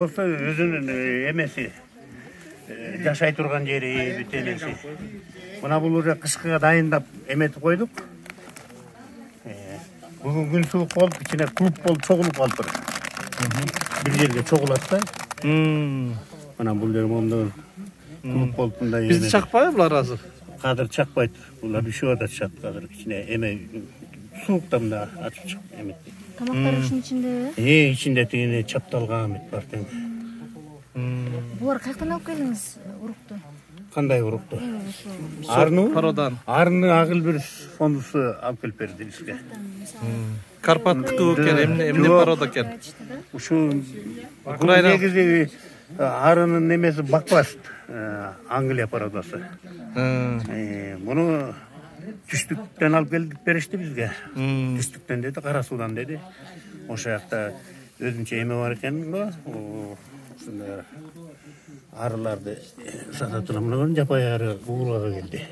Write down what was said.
Olsa özünün emesi, жашай турган жери, бүтенеси. Мына бул уже кышкыга дайындап эметип койдук. Бүгүн күн суук болуп, ичине клуб болуп чогулуп калыптыр. Бир жерге чогулат да. Мына бул жер мондо клуб болуп мындай. Бизди чакпайбы булар азыр? Кадыр чакпайт. Булар üşüп атышат кадыр. Ичине эме сууктан да ачып чыгып эметти. Тамактар ушунун ичинде? Ичинде тигине чапталган эмет бар тең. Булар каяктан алып келдиңиз урукту? Кандай урукту? Пародан. Арны Агыл бир фондусу алып келип берди бизге. Карпаттыкы экен, эмне парода экен? Ушу Украина негизи арынын немеси Бакбаст, Англия пародасы. Муну түштүктөн алып келип беришти бизге. Түштүктөн деди, Кара Суудан деди. Ошол жакта өзүнчө эме бар экен го. Ушундай арыларды сата турамын, жапай ары Уурга келди.